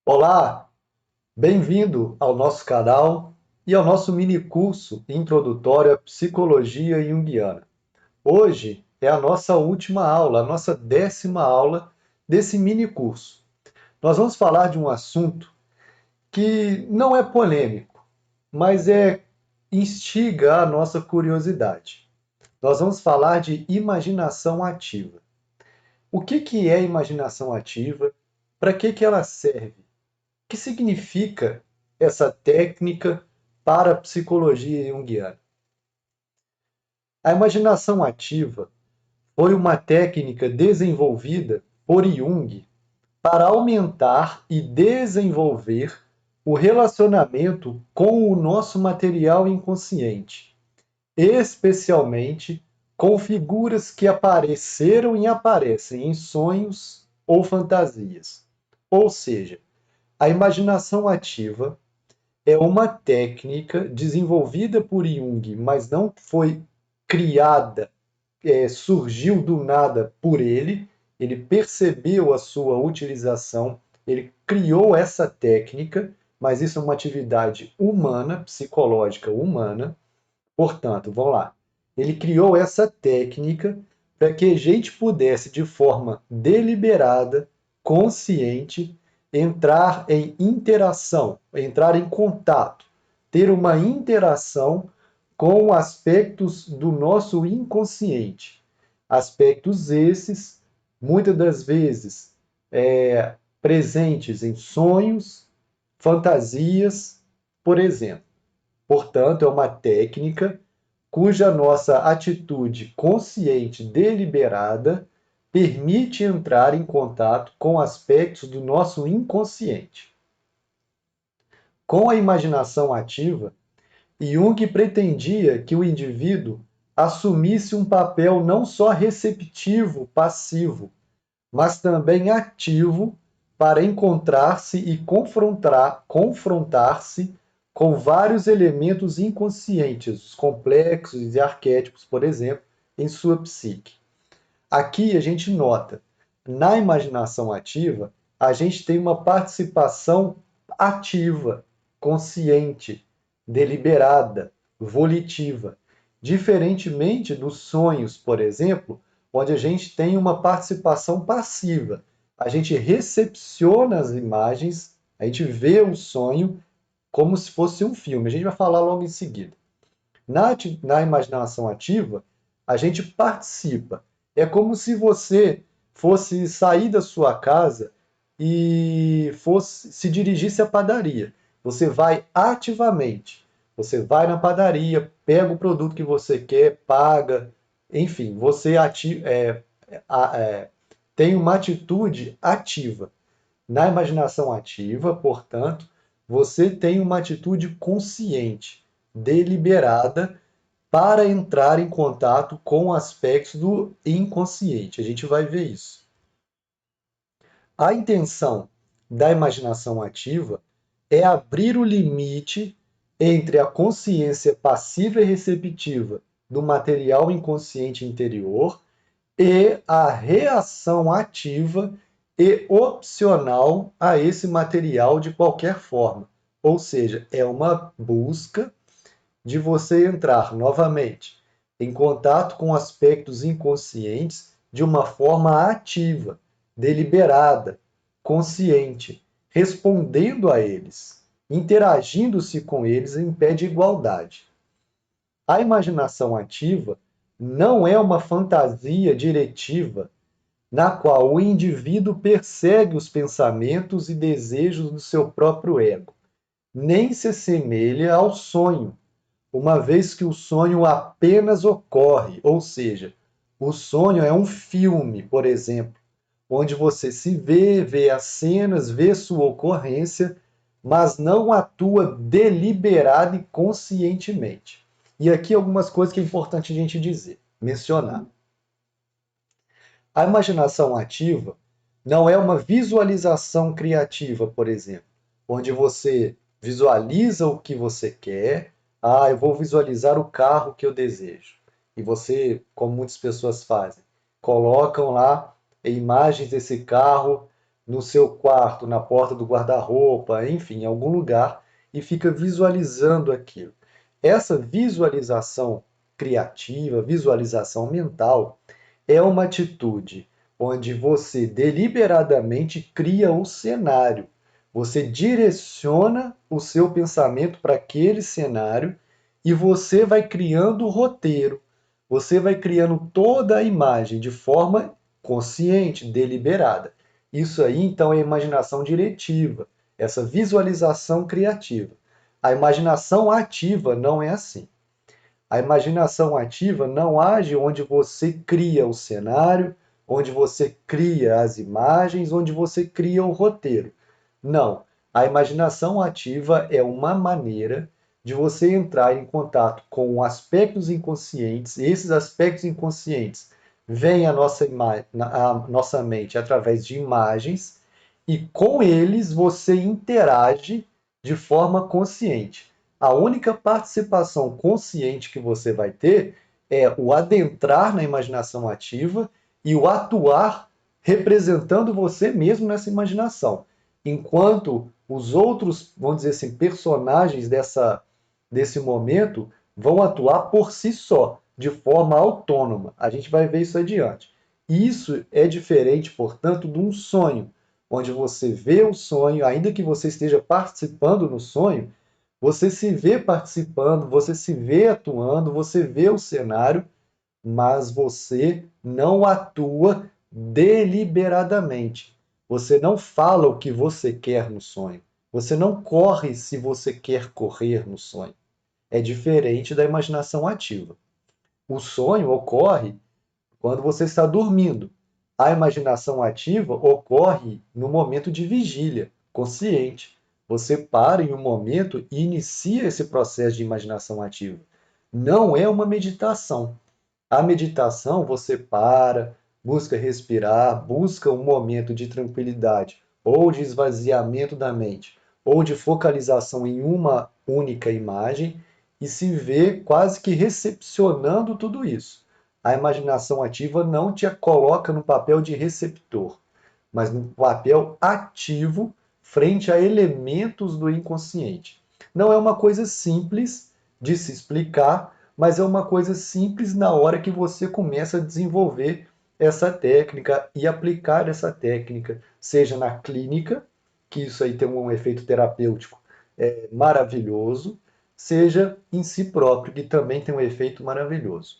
Olá, bem-vindo ao nosso canal e ao nosso mini curso introdutório à Psicologia Junguiana. Hoje é a nossa última aula, a nossa 10ª aula desse mini curso. Nós vamos falar de um assunto que não é polêmico, mas instiga a nossa curiosidade. Nós vamos falar de imaginação ativa. O que é imaginação ativa? Para que ela serve? O que significa essa técnica para a psicologia junguiana? A imaginação ativa foi uma técnica desenvolvida por Jung para aumentar e desenvolver o relacionamento com o nosso material inconsciente, especialmente com figuras que apareceram e aparecem em sonhos ou fantasias. Ou seja, a imaginação ativa é uma técnica desenvolvida por Jung, mas não foi criada, surgiu do nada por ele. Ele percebeu a sua utilização, ele criou essa técnica, mas isso é uma atividade humana, psicológica humana. Portanto, vamos lá. Ele criou essa técnica para que a gente pudesse, de forma deliberada, consciente, entrar em interação, entrar em contato, ter uma interação com aspectos do nosso inconsciente. Aspectos esses, muitas das vezes, presentes em sonhos, fantasias, por exemplo. Portanto, é uma técnica cuja nossa atitude consciente deliberada permite entrar em contato com aspectos do nosso inconsciente. Com a imaginação ativa, Jung pretendia que o indivíduo assumisse um papel não só receptivo, passivo, mas também ativo para encontrar-se e confrontar-se com vários elementos inconscientes, os complexos e arquétipos, por exemplo, em sua psique. Aqui a gente nota, na imaginação ativa, a gente tem uma participação ativa, consciente, deliberada, volitiva, diferentemente dos sonhos, por exemplo, onde a gente tem uma participação passiva. A gente recepciona as imagens, a gente vê o sonho como se fosse um filme. A gente vai falar logo em seguida. Na imaginação ativa, a gente participa. É como se você fosse sair da sua casa e fosse se dirigisse à padaria. Você vai ativamente. Você vai na padaria, pega o produto que você quer, paga, enfim, você tem uma atitude ativa. Na imaginação ativa, portanto, você tem uma atitude consciente, deliberada, para entrar em contato com aspectos do inconsciente. A gente vai ver isso. A intenção da imaginação ativa é abrir o limite entre a consciência passiva e receptiva do material inconsciente interior e a reação ativa e opcional a esse material de qualquer forma. Ou seja, é uma busca de você entrar novamente em contato com aspectos inconscientes de uma forma ativa, deliberada, consciente, respondendo a eles, interagindo-se com eles em pé de igualdade. A imaginação ativa não é uma fantasia diretiva na qual o indivíduo persegue os pensamentos e desejos do seu próprio ego, nem se assemelha ao sonho, uma vez que o sonho apenas ocorre, ou seja, o sonho é um filme, por exemplo, onde você se vê, vê as cenas, vê sua ocorrência, mas não atua deliberada e conscientemente. E aqui algumas coisas que é importante a gente dizer, mencionar. A imaginação ativa não é uma visualização criativa, por exemplo, onde você visualiza o que você quer. Ah, eu vou visualizar o carro que eu desejo. E você, como muitas pessoas fazem, colocam lá imagens desse carro no seu quarto, na porta do guarda-roupa, enfim, em algum lugar, e fica visualizando aquilo. Essa visualização criativa, visualização mental, é uma atitude onde você deliberadamente cria o cenário. Você direciona o seu pensamento para aquele cenário e você vai criando o roteiro. Você vai criando toda a imagem de forma consciente, deliberada. Isso aí, então, é imaginação diretiva, essa visualização criativa. A imaginação ativa não é assim. A imaginação ativa não age onde você cria o cenário, onde você cria as imagens, onde você cria o roteiro. Não. A imaginação ativa é uma maneira de você entrar em contato com aspectos inconscientes. Esses aspectos inconscientes vêm à nossa mente através de imagens e com eles você interage de forma consciente. A única participação consciente que você vai ter é o adentrar na imaginação ativa e o atuar representando você mesmo nessa imaginação. Enquanto os outros, vamos dizer assim, personagens desse momento vão atuar por si só, de forma autônoma. A gente vai ver isso adiante. E isso é diferente, portanto, de um sonho, onde você vê o sonho, ainda que você esteja participando no sonho, você se vê participando, você se vê atuando, você vê o cenário, mas você não atua deliberadamente. Você não fala o que você quer no sonho. Você não corre se você quer correr no sonho. É diferente da imaginação ativa. O sonho ocorre quando você está dormindo. A imaginação ativa ocorre no momento de vigília, consciente. Você para em um momento e inicia esse processo de imaginação ativa. Não é uma meditação. A meditação, você para, busca respirar, busca um momento de tranquilidade, ou de esvaziamento da mente, ou de focalização em uma única imagem e se vê quase que recepcionando tudo isso. A imaginação ativa não te coloca no papel de receptor, mas no papel ativo frente a elementos do inconsciente. Não é uma coisa simples de se explicar, mas é uma coisa simples na hora que você começa a desenvolver essa técnica e aplicar essa técnica, seja na clínica, que isso aí tem um efeito terapêutico maravilhoso, seja em si próprio, que também tem um efeito maravilhoso.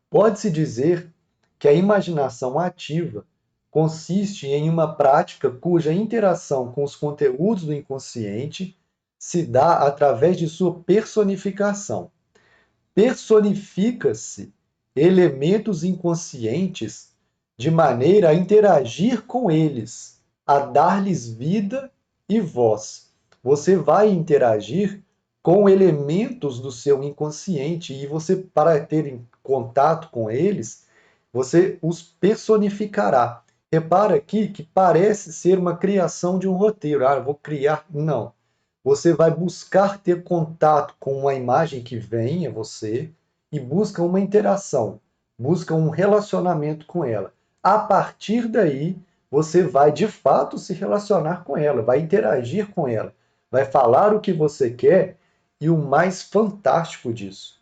Pode-se dizer que a imaginação ativa consiste em uma prática cuja interação com os conteúdos do inconsciente se dá através de sua personificação. Personifica-se elementos inconscientes de maneira a interagir com eles, a dar-lhes vida e voz. Você vai interagir com elementos do seu inconsciente e você, para ter contato com eles, você os personificará. Repara aqui que parece ser uma criação de um roteiro. Ah, eu vou criar. Não. Você vai buscar ter contato com uma imagem que vem a você e busca uma interação, busca um relacionamento com ela. A partir daí, você vai de fato se relacionar com ela, vai interagir com ela, vai falar o que você quer e o mais fantástico disso,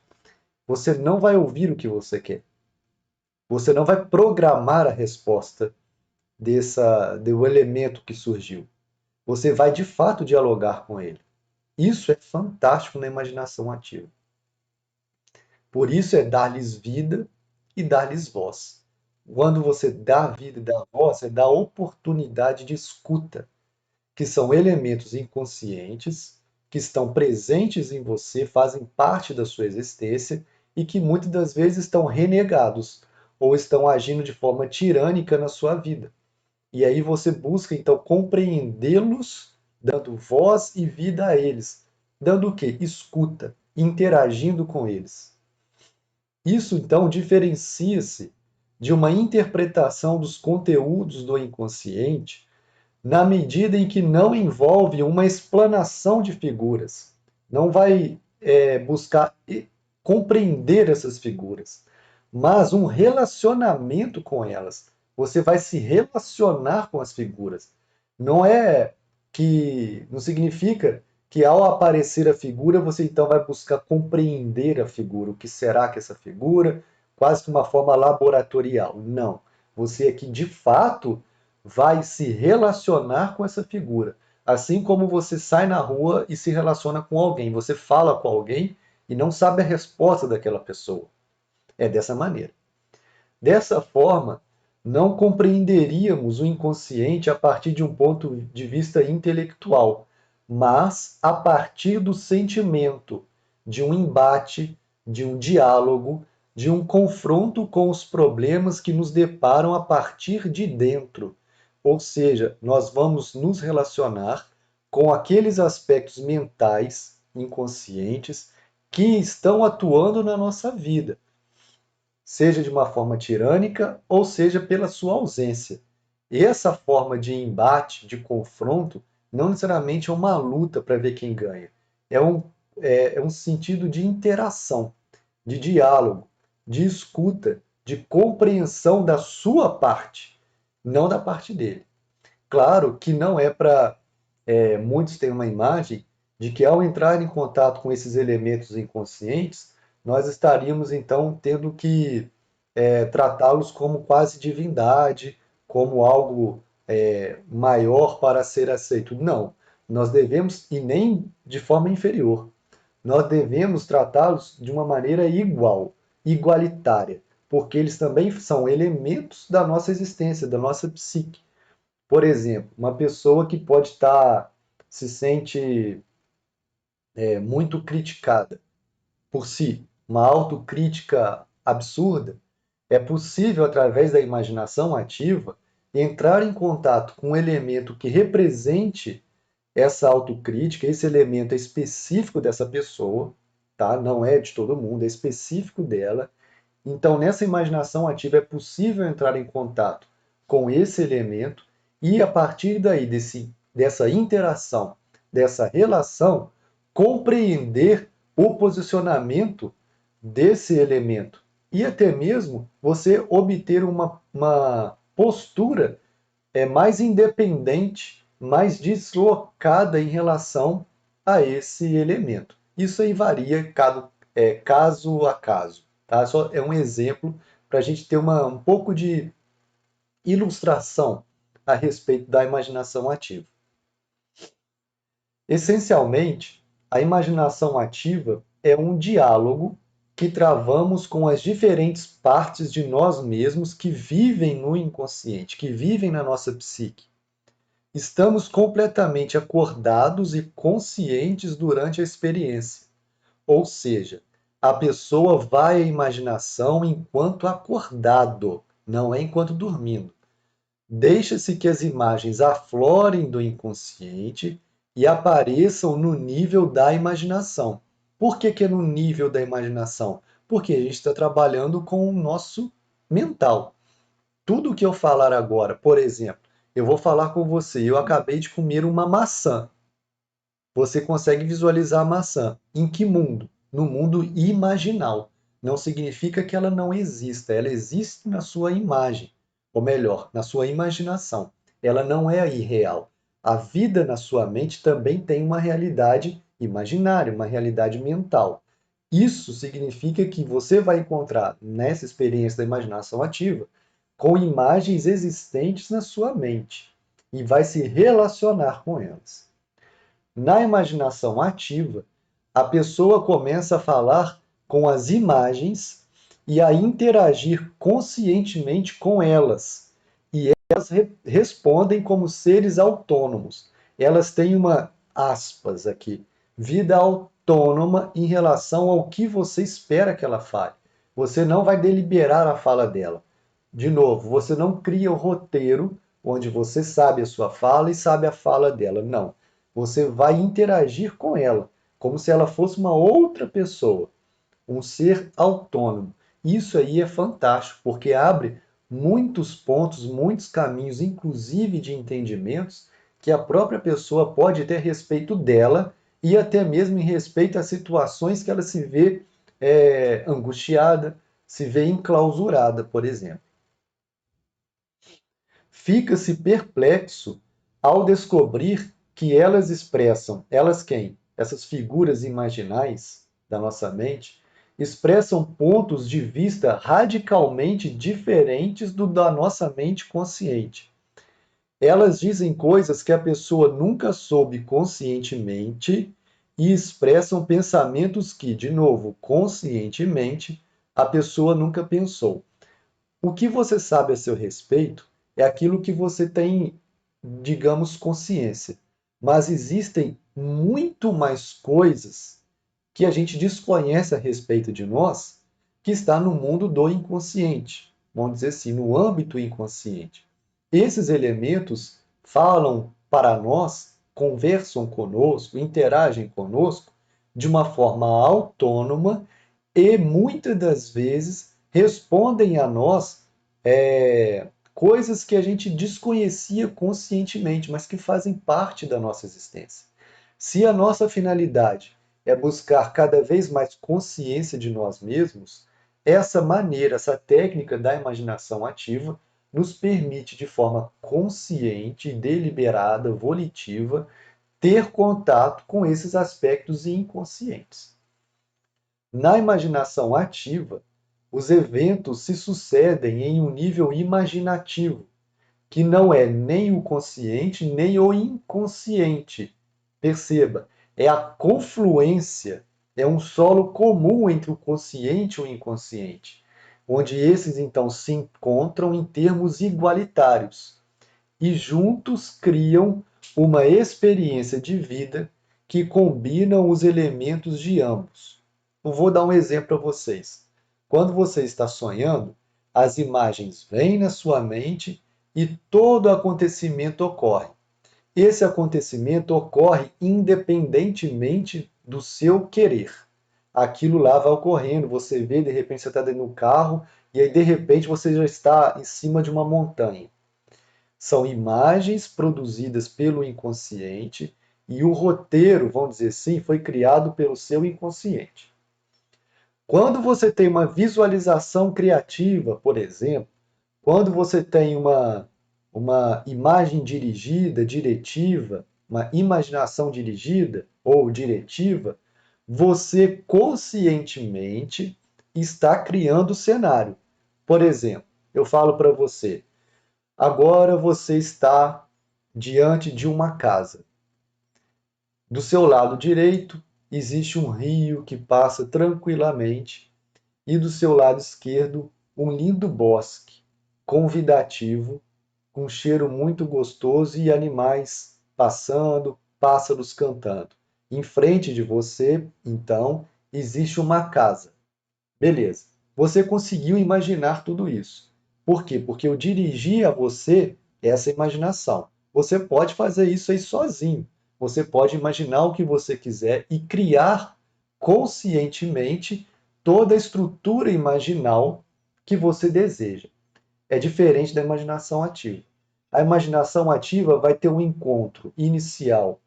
você não vai ouvir o que você quer. Você não vai programar a resposta do elemento que surgiu. Você vai de fato dialogar com ele. Isso é fantástico na imaginação ativa. Por isso é dar-lhes vida e dar-lhes voz. Quando você dá vida e dá voz, você dá oportunidade de escuta, que são elementos inconscientes que estão presentes em você, fazem parte da sua existência e que muitas das vezes estão renegados ou estão agindo de forma tirânica na sua vida. E aí você busca então compreendê-los, dando voz e vida a eles, dando o quê? Escuta, interagindo com eles. Isso então diferencia-se de uma interpretação dos conteúdos do inconsciente na medida em que não envolve uma explanação de figuras. Não vai buscar compreender essas figuras, mas um relacionamento com elas. você vai se relacionar com as figuras. Não significa que ao aparecer a figura, você então vai buscar compreender a figura, o que será que essa figura, quase que uma forma laboratorial. Não. Você aqui de fato vai se relacionar com essa figura. Assim como você sai na rua e se relaciona com alguém, você fala com alguém e não sabe a resposta daquela pessoa. É dessa maneira. Dessa forma, não compreenderíamos o inconsciente a partir de um ponto de vista intelectual, mas a partir do sentimento, de um embate, de um diálogo, de um confronto com os problemas que nos deparam a partir de dentro. Ou seja, nós vamos nos relacionar com aqueles aspectos mentais, inconscientes, que estão atuando na nossa vida, seja de uma forma tirânica ou seja pela sua ausência. E essa forma de embate, de confronto, não necessariamente é uma luta para ver quem ganha. É um, é um sentido de interação, de diálogo, de escuta, de compreensão da sua parte, não da parte dele. Claro que não é para. Muitos têm uma imagem de que ao entrar em contato com esses elementos inconscientes, nós estaríamos então tendo que tratá-los como quase divindade, como algo maior para ser aceito. Não, nós devemos, e nem de forma inferior, nós devemos tratá-los de uma maneira igual, igualitária, porque eles também são elementos da nossa existência, da nossa psique. Por exemplo, uma pessoa que pode estar se sente muito criticada por si, uma autocrítica absurda, é possível, através da imaginação ativa, entrar em contato com um elemento que represente essa autocrítica, esse elemento é específico dessa pessoa, tá? Não é de todo mundo, é específico dela. Então, nessa imaginação ativa, é possível entrar em contato com esse elemento e, a partir daí, dessa interação, dessa relação, compreender o posicionamento desse elemento e até mesmo você obter uma postura mais independente, mais deslocada em relação a esse elemento. Isso aí varia caso a caso. Tá? Só é um exemplo para a gente ter um pouco de ilustração a respeito da imaginação ativa. Essencialmente, a imaginação ativa é um diálogo que travamos com as diferentes partes de nós mesmos que vivem no inconsciente, que vivem na nossa psique. Estamos completamente acordados e conscientes durante a experiência. Ou seja, a pessoa vai à imaginação enquanto acordado, não é enquanto dormindo. Deixa-se que as imagens aflorem do inconsciente e apareçam no nível da imaginação. Por que é no nível da imaginação? Porque a gente está trabalhando com o nosso mental. Tudo que eu falar agora, por exemplo, eu vou falar com você, eu acabei de comer uma maçã. Você consegue visualizar a maçã. Em que mundo? No mundo imaginal. Não significa que ela não exista, ela existe na sua imagem, ou melhor, na sua imaginação. Ela não é irreal. A vida na sua mente também tem uma realidade imaginária, uma realidade mental. Isso significa que você vai encontrar nessa experiência da imaginação ativa com imagens existentes na sua mente e vai se relacionar com elas. Na imaginação ativa, a pessoa começa a falar com as imagens e a interagir conscientemente com elas. E elas respondem como seres autônomos. Elas têm uma aspas aqui, vida autônoma em relação ao que você espera que ela fale. Você não vai deliberar a fala dela. De novo, você não cria o roteiro onde você sabe a sua fala e sabe a fala dela. Não. Você vai interagir com ela, como se ela fosse uma outra pessoa, um ser autônomo. Isso aí é fantástico, porque abre muitos pontos, muitos caminhos, inclusive de entendimentos, que a própria pessoa pode ter a respeito dela e até mesmo em respeito às situações que ela se vê angustiada, se vê enclausurada, por exemplo. fica-se perplexo ao descobrir que elas expressam, elas quem? Essas figuras imaginais da nossa mente, expressam pontos de vista radicalmente diferentes do da nossa mente consciente. Elas dizem coisas que a pessoa nunca soube conscientemente e expressam pensamentos que, de novo, conscientemente, a pessoa nunca pensou. O que você sabe a seu respeito é aquilo que você tem, digamos, consciência. Mas existem muito mais coisas que a gente desconhece a respeito de nós, que está no mundo do inconsciente, vamos dizer assim, no âmbito inconsciente. Esses elementos falam para nós, conversam conosco, interagem conosco de uma forma autônoma e muitas das vezes respondem a nós coisas que a gente desconhecia conscientemente, mas que fazem parte da nossa existência. Se a nossa finalidade é buscar cada vez mais consciência de nós mesmos, essa maneira, essa técnica da imaginação ativa nos permite, de forma consciente, deliberada, volitiva, ter contato com esses aspectos inconscientes. Na imaginação ativa, os eventos se sucedem em um nível imaginativo, que não é nem o consciente nem o inconsciente. Perceba, é a confluência, é um solo comum entre o consciente e o inconsciente, onde esses então se encontram em termos igualitários e juntos criam uma experiência de vida que combinam os elementos de ambos. Eu vou dar um exemplo para vocês. Quando você está sonhando, as imagens vêm na sua mente e todo acontecimento ocorre. Esse acontecimento ocorre independentemente do seu querer. Aquilo lá vai ocorrendo, você vê, de repente você está dentro do carro e aí de repente você já está em cima de uma montanha. São imagens produzidas pelo inconsciente e o roteiro, vamos dizer assim, foi criado pelo seu inconsciente. Quando você tem uma visualização criativa, por exemplo, quando você tem uma imagem dirigida, diretiva, uma imaginação dirigida ou diretiva, você conscientemente está criando o cenário. Por exemplo, eu falo para você, agora você está diante de uma casa. Do seu lado direito existe um rio que passa tranquilamente e do seu lado esquerdo um lindo bosque convidativo, com um cheiro muito gostoso e animais passando, pássaros cantando. Em frente de você, então, existe uma casa. Beleza. Você conseguiu imaginar tudo isso. Por quê? Porque eu dirigi a você essa imaginação. Você pode fazer isso aí sozinho. Você pode imaginar o que você quiser e criar conscientemente toda a estrutura imaginal que você deseja. É diferente da imaginação ativa. A imaginação ativa vai ter um encontro inicial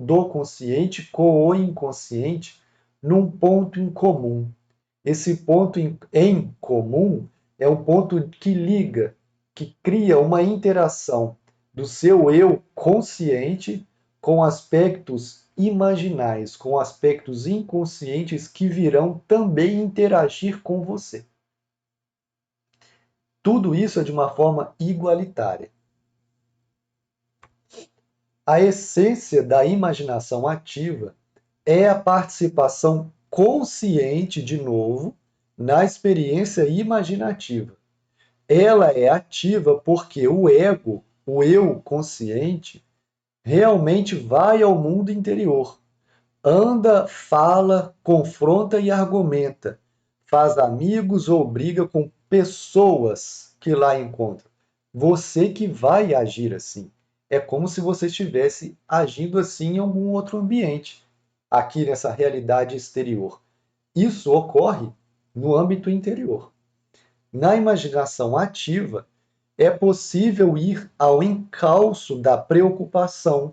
do consciente com o inconsciente num ponto em comum. Esse ponto em comum é um ponto que liga, que cria uma interação do seu eu consciente com aspectos imaginais, com aspectos inconscientes que virão também interagir com você. Tudo isso é de uma forma igualitária. A essência da imaginação ativa é a participação consciente, de novo, na experiência imaginativa. Ela é ativa porque o ego, o eu consciente, realmente vai ao mundo interior. Anda, fala, confronta e argumenta. Faz amigos ou briga com pessoas que lá encontra. Você que vai agir assim. É como se você estivesse agindo assim em algum outro ambiente, aqui nessa realidade exterior. Isso ocorre no âmbito interior. Na imaginação ativa, é possível ir ao encalço da preocupação,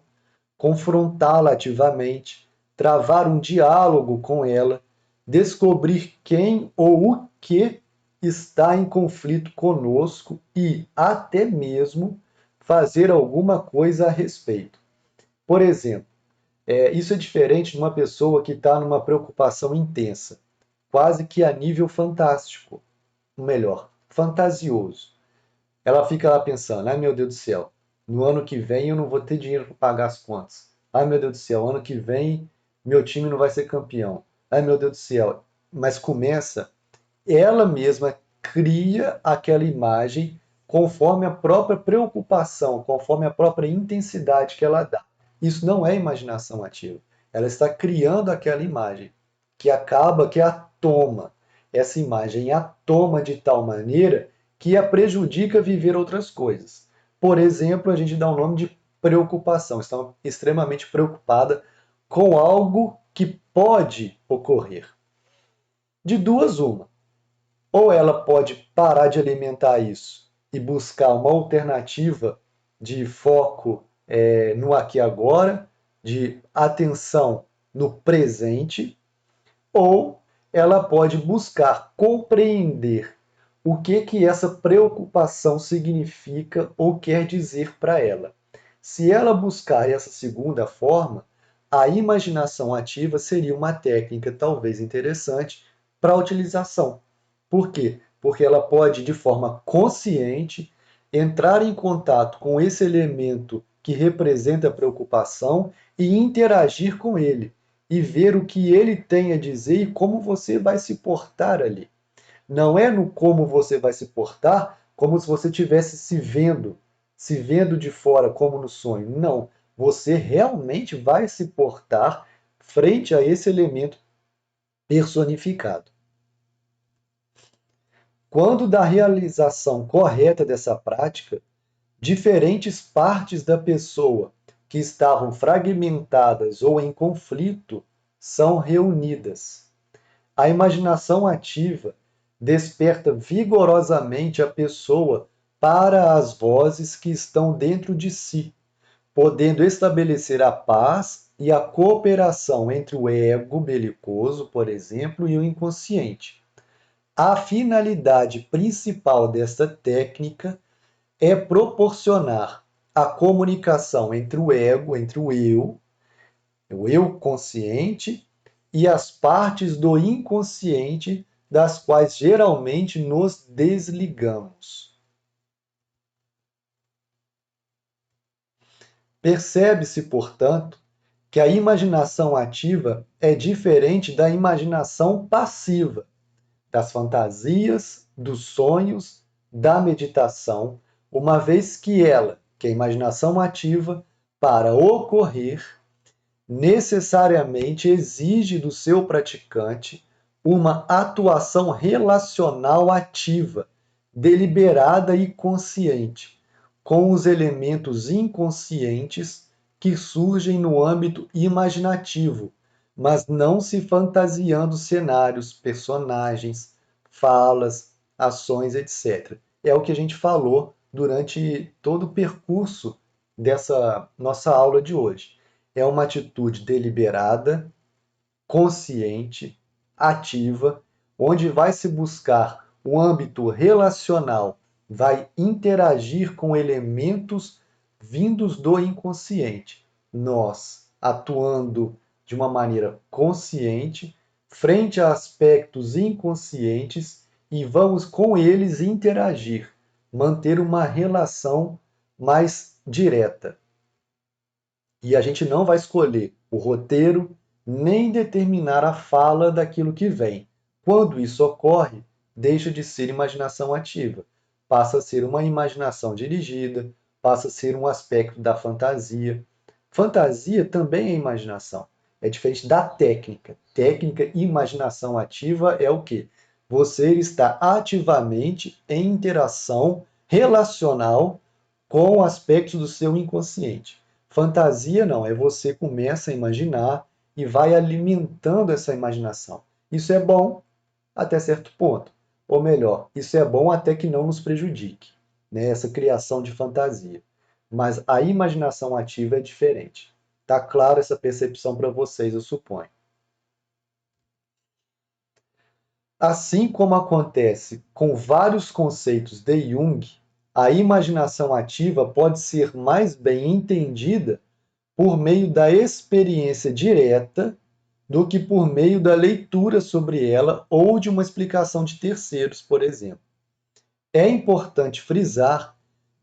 confrontá-la ativamente, travar um diálogo com ela, descobrir quem ou o que está em conflito conosco e, até mesmo, fazer alguma coisa a respeito. Por exemplo, isso é diferente de uma pessoa que está numa preocupação intensa, quase que a nível fantástico, melhor, fantasioso. Ela fica lá pensando: ai meu Deus do céu, no ano que vem eu não vou ter dinheiro para pagar as contas. Ai meu Deus do céu, ano que vem meu time não vai ser campeão. Ai meu Deus do céu. Mas começa, ela mesma cria aquela imagem conforme a própria preocupação, conforme a própria intensidade que ela dá. Isso não é imaginação ativa. Ela está criando aquela imagem que acaba que a toma. Essa imagem a toma de tal maneira que a prejudica viver outras coisas. Por exemplo, a gente dá o nome de preocupação. Está extremamente preocupada com algo que pode ocorrer. De duas, uma. Ou ela pode parar de alimentar isso e buscar uma alternativa de foco no aqui e agora, de atenção no presente, ou ela pode buscar compreender o que essa preocupação significa ou quer dizer para ela. Se ela buscar essa segunda forma, a imaginação ativa seria uma técnica talvez interessante para a utilização. Por quê? Porque ela pode, de forma consciente, entrar em contato com esse elemento que representa a preocupação e interagir com ele, e ver o que ele tem a dizer e como você vai se portar ali. Não é no como você vai se portar como se você estivesse se vendo de fora como no sonho. Não, você realmente vai se portar frente a esse elemento personificado. Quando da realização correta dessa prática, diferentes partes da pessoa que estavam fragmentadas ou em conflito são reunidas. A imaginação ativa desperta vigorosamente a pessoa para as vozes que estão dentro de si, podendo estabelecer a paz e a cooperação entre o ego belicoso, por exemplo, e o inconsciente. A finalidade principal desta técnica é proporcionar a comunicação entre o ego, entre o eu consciente, e as partes do inconsciente das quais geralmente nos desligamos. Percebe-se, portanto, que a imaginação ativa é diferente da imaginação passiva, das fantasias, dos sonhos, da meditação, uma vez que a imaginação ativa, para ocorrer, necessariamente exige do seu praticante uma atuação relacional ativa, deliberada e consciente, com os elementos inconscientes que surgem no âmbito imaginativo, mas não se fantasiando cenários, personagens, falas, ações, etc. É o que a gente falou durante todo o percurso dessa nossa aula de hoje. É uma atitude deliberada, consciente, ativa, onde vai se buscar o âmbito relacional, vai interagir com elementos vindos do inconsciente. Nós, atuando de uma maneira consciente, frente a aspectos inconscientes, e vamos com eles interagir, manter uma relação mais direta. E a gente não vai escolher o roteiro nem determinar a fala daquilo que vem. Quando isso ocorre, deixa de ser imaginação ativa, passa a ser uma imaginação dirigida, passa a ser um aspecto da fantasia. Fantasia também é imaginação. É diferente da técnica. Técnica e imaginação ativa é o quê? Você está ativamente em interação relacional com aspectos do seu inconsciente. Fantasia não, é você começa a imaginar e vai alimentando essa imaginação. Isso é bom até certo ponto. Ou melhor, isso é bom até que não nos prejudique, né? Essa criação de fantasia. Mas a imaginação ativa é diferente. Tá claro essa percepção para vocês, eu suponho. Assim como acontece com vários conceitos de Jung, A imaginação ativa pode ser mais bem entendida por meio da experiência direta do que por meio da leitura sobre ela ou de uma explicação de terceiros, por exemplo. É importante frisar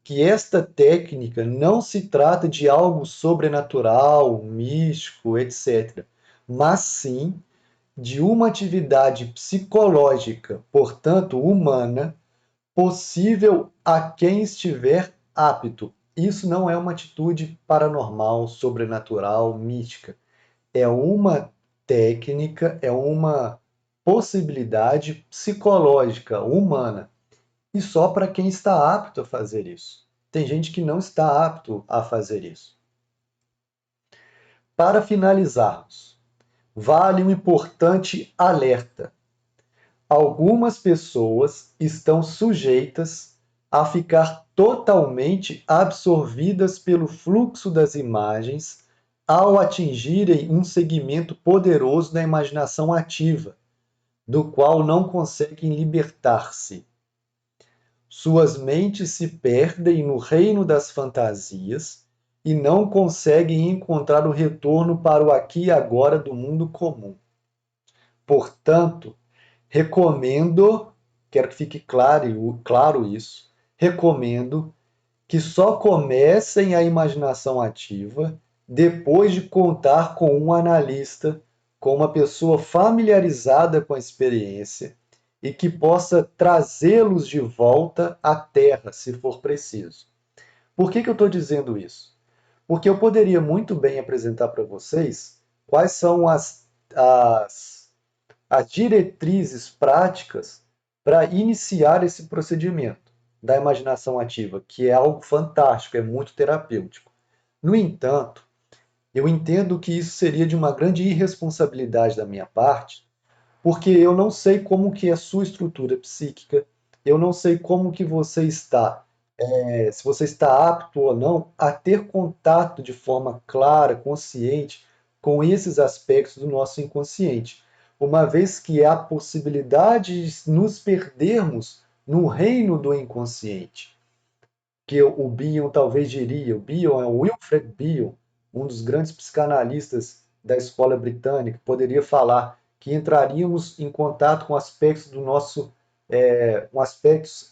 que esta técnica não se trata de algo sobrenatural, místico, etc., mas sim de uma atividade psicológica, portanto humana, possível a quem estiver apto. Isso não é uma atitude paranormal, sobrenatural, mística. É uma técnica, é uma possibilidade psicológica, humana. E só para quem está apto a fazer isso. Tem gente que não está apto a fazer isso. Para finalizarmos, vale um importante alerta. Algumas pessoas estão sujeitas a ficar totalmente absorvidas pelo fluxo das imagens ao atingirem um segmento poderoso da imaginação ativa, do qual não conseguem libertar-se. Suas mentes se perdem no reino das fantasias e não conseguem encontrar o retorno para o aqui e agora do mundo comum. Portanto, recomendo, quero que fique claro isso, recomendo que só comecem a imaginação ativa depois de contar com um analista, com uma pessoa familiarizada com a experiência e que possa trazê-los de volta à Terra, se for preciso. Por que eu estou dizendo isso? Porque eu poderia muito bem apresentar para vocês quais são as as diretrizes práticas para iniciar esse procedimento da imaginação ativa, que é algo fantástico, é muito terapêutico. No entanto, eu entendo que isso seria de uma grande irresponsabilidade da minha parte, porque eu não sei como que é a sua estrutura psíquica, eu não sei como que você está, se você está apto ou não a ter contato de forma clara, consciente, com esses aspectos do nosso inconsciente, uma vez que há a possibilidade de nos perdermos no reino do inconsciente, que o Bion talvez diria, o Bion é o Wilfred Bion, um dos grandes psicanalistas da escola britânica, poderia falar que entraríamos em contato com aspectos do nosso, com aspectos,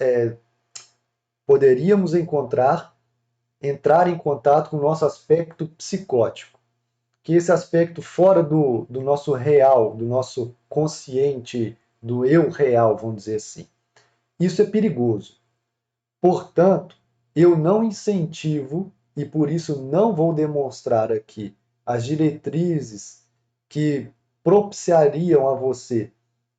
poderíamos entrar em contato com o nosso aspecto psicótico, que esse aspecto fora do nosso real, do nosso consciente, do eu real, vamos dizer assim. Isso é perigoso. Portanto, eu não incentivo e por isso não vou demonstrar aqui as diretrizes que propiciariam a você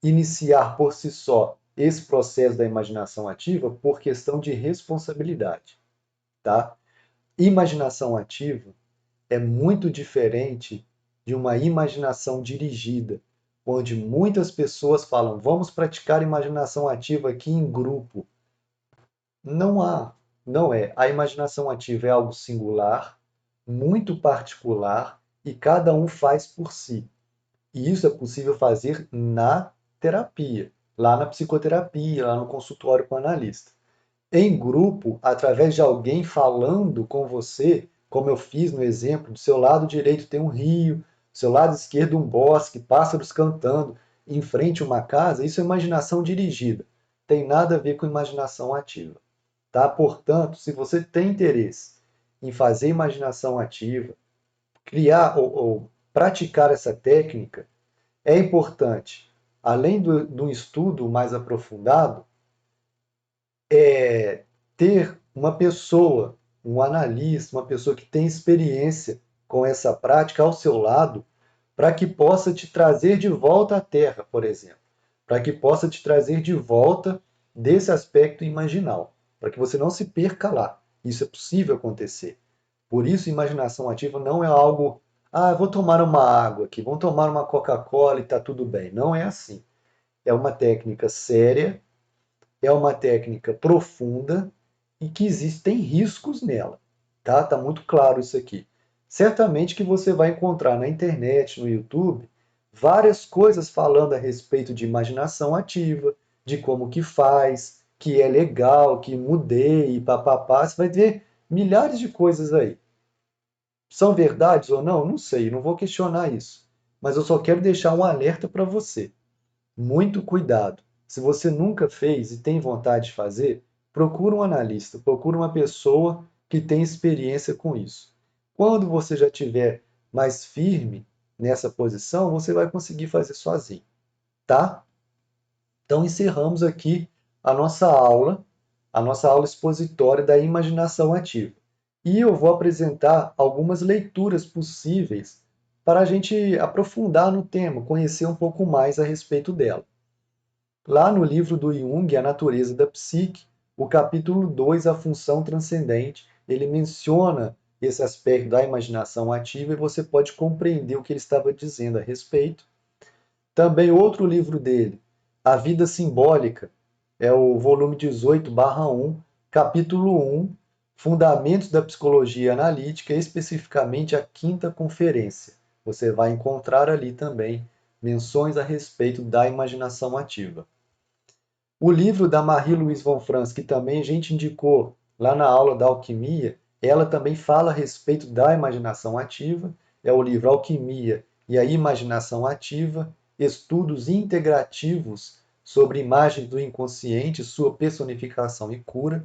iniciar por si só esse processo da imaginação ativa por questão de responsabilidade, tá? Imaginação ativa é muito diferente de uma imaginação dirigida, onde muitas pessoas falam: vamos praticar imaginação ativa aqui em grupo. Não há, não é. A imaginação ativa é algo singular, muito particular e cada um faz por si. E isso é possível fazer na terapia, lá na psicoterapia, lá no consultório com o analista. Em grupo, através de alguém falando com você, como eu fiz no exemplo, do seu lado direito tem um rio, do seu lado esquerdo um bosque, pássaros cantando, em frente uma casa, isso é imaginação dirigida. Tem nada a ver com imaginação ativa. Tá? Portanto, se você tem interesse em fazer imaginação ativa, criar ou praticar essa técnica, é importante, além do estudo mais aprofundado, ter uma pessoa, um analista, uma pessoa que tem experiência com essa prática ao seu lado, para que possa te trazer de volta à Terra, por exemplo, para que possa te trazer de volta desse aspecto imaginal, para que você não se perca lá. Isso é possível acontecer. Por isso, imaginação ativa não é algo, vou tomar uma água aqui, vou tomar uma Coca-Cola e está tudo bem. Não é assim. É uma técnica séria, é uma técnica profunda e que existem riscos nela, tá? Tá muito claro isso aqui. Certamente que você vai encontrar na internet, no YouTube, várias coisas falando a respeito de imaginação ativa, de como que faz, que é legal, que mudei, papapá. Você vai ver milhares de coisas aí. São verdades ou não? Não sei, não vou questionar isso. Mas eu só quero deixar um alerta para você. Muito cuidado. Se você nunca fez e tem vontade de fazer, procura um analista, procura uma pessoa que tem experiência com isso. Quando você já estiver mais firme nessa posição, você vai conseguir fazer sozinho, tá? Então encerramos aqui a a nossa aula expositória da imaginação ativa. E eu vou apresentar algumas leituras possíveis para a gente aprofundar no tema, conhecer um pouco mais a respeito dela. Lá no livro do Jung, A Natureza da Psique, o capítulo 2, A Função Transcendente, ele menciona esse aspecto da imaginação ativa e você pode compreender o que ele estava dizendo a respeito. Também outro livro dele, A Vida Simbólica, é o volume 18/1, capítulo 1, Fundamentos da Psicologia Analítica, especificamente a quinta conferência. Você vai encontrar ali também menções a respeito da imaginação ativa. O livro da Marie-Louise von Franz, que também a gente indicou lá na aula da alquimia, ela também fala a respeito da imaginação ativa. É o livro Alquimia e a Imaginação Ativa, estudos integrativos sobre imagens do inconsciente, sua personificação e cura.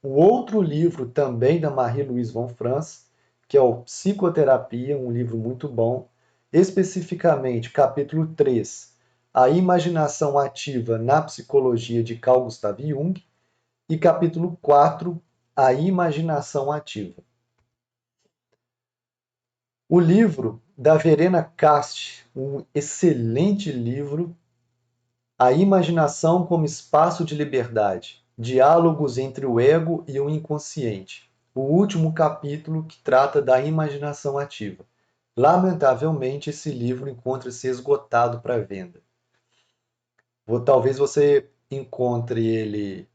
Um outro livro também da Marie-Louise von Franz, que é o Psicoterapia, um livro muito bom, especificamente capítulo 3, A Imaginação Ativa na Psicologia, de Carl Gustav Jung, e capítulo 4, A Imaginação Ativa. O livro da Verena Cast, um excelente livro, A Imaginação como Espaço de Liberdade, Diálogos entre o Ego e o Inconsciente, o último capítulo que trata da imaginação ativa. Lamentavelmente, esse livro encontra-se esgotado para venda. Talvez você encontre ele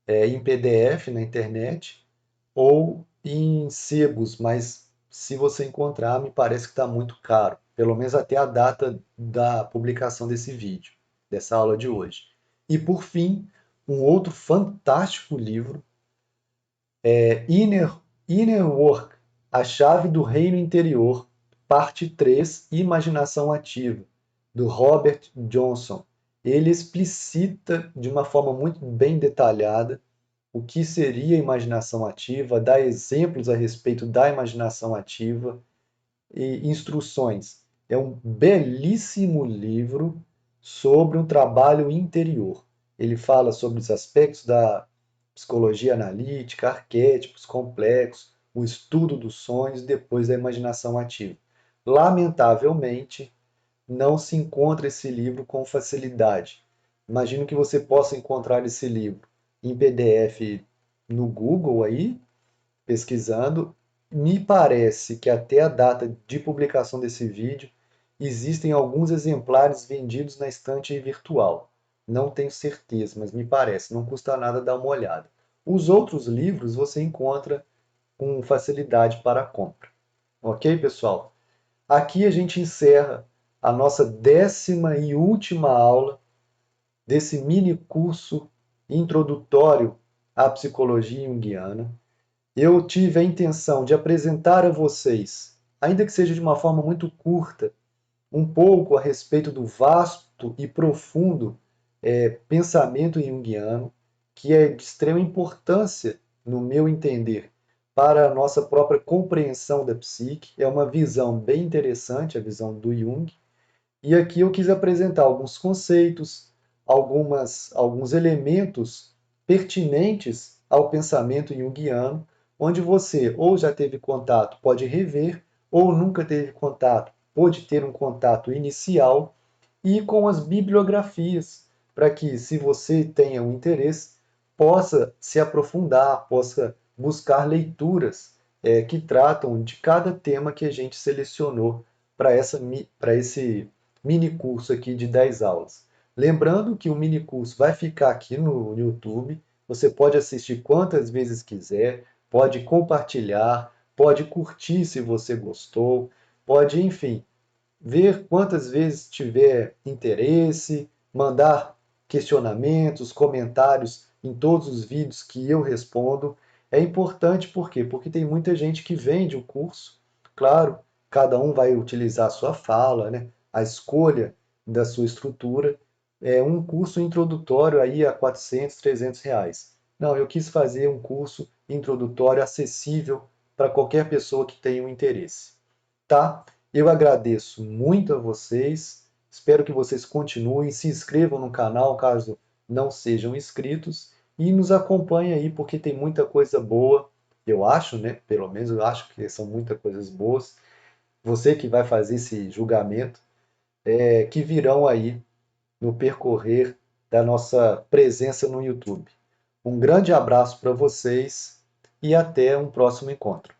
em PDF na internet ou em sebos, mas se você encontrar, me parece que está muito caro, pelo menos até a data da publicação desse vídeo, dessa aula de hoje. E por fim, um outro fantástico livro é Inner Work, A Chave do Reino Interior, parte 3, Imaginação Ativa, do Robert Johnson. Ele explicita de uma forma muito bem detalhada o que seria a imaginação ativa, dá exemplos a respeito da imaginação ativa e instruções. É um belíssimo livro sobre um trabalho interior. Ele fala sobre os aspectos da psicologia analítica, arquétipos complexos, o estudo dos sonhos e depois da imaginação ativa. Lamentavelmente, não se encontra esse livro com facilidade. Imagino que você possa encontrar esse livro em PDF no Google aí, pesquisando. Me parece que até a data de publicação desse vídeo existem alguns exemplares vendidos na estante virtual. Não tenho certeza, mas me parece, não custa nada dar uma olhada. Os outros livros você encontra com facilidade para compra. Ok, pessoal? Aqui a gente encerra a nossa 10ª e última aula desse mini curso introdutório à psicologia junguiana. Eu tive a intenção de apresentar a vocês, ainda que seja de uma forma muito curta, um pouco a respeito do vasto e profundo pensamento junguiano, que é de extrema importância, no meu entender, para a nossa própria compreensão da psique. É uma visão bem interessante, a visão do Jung. E aqui eu quis apresentar alguns conceitos, alguns elementos pertinentes ao pensamento junguiano, onde você ou já teve contato, pode rever, ou nunca teve contato, pode ter um contato inicial, e com as bibliografias, para que, se você tenha um interesse, possa se aprofundar, possa buscar leituras que tratam de cada tema que a gente selecionou para esse mini curso aqui de 10 aulas. Lembrando que o mini curso vai ficar aqui no YouTube, você pode assistir quantas vezes quiser, pode compartilhar, pode curtir se você gostou, pode, enfim, ver quantas vezes tiver interesse, mandar questionamentos, comentários em todos os vídeos que eu respondo. É importante por quê? Porque tem muita gente que vende o curso. Claro, cada um vai utilizar a sua fala, né? A escolha da sua estrutura. É um curso introdutório aí a 400, 300 reais. Não, eu quis fazer um curso introdutório acessível para qualquer pessoa que tenha um interesse. Tá? Eu agradeço muito a vocês. Espero que vocês continuem, se inscrevam no canal caso não sejam inscritos e nos acompanhem aí porque tem muita coisa boa. Eu acho, né? Pelo menos eu acho que são muitas coisas boas. Você que vai fazer esse julgamento, que virão aí no percorrer da nossa presença no YouTube. Um grande abraço para vocês e até um próximo encontro.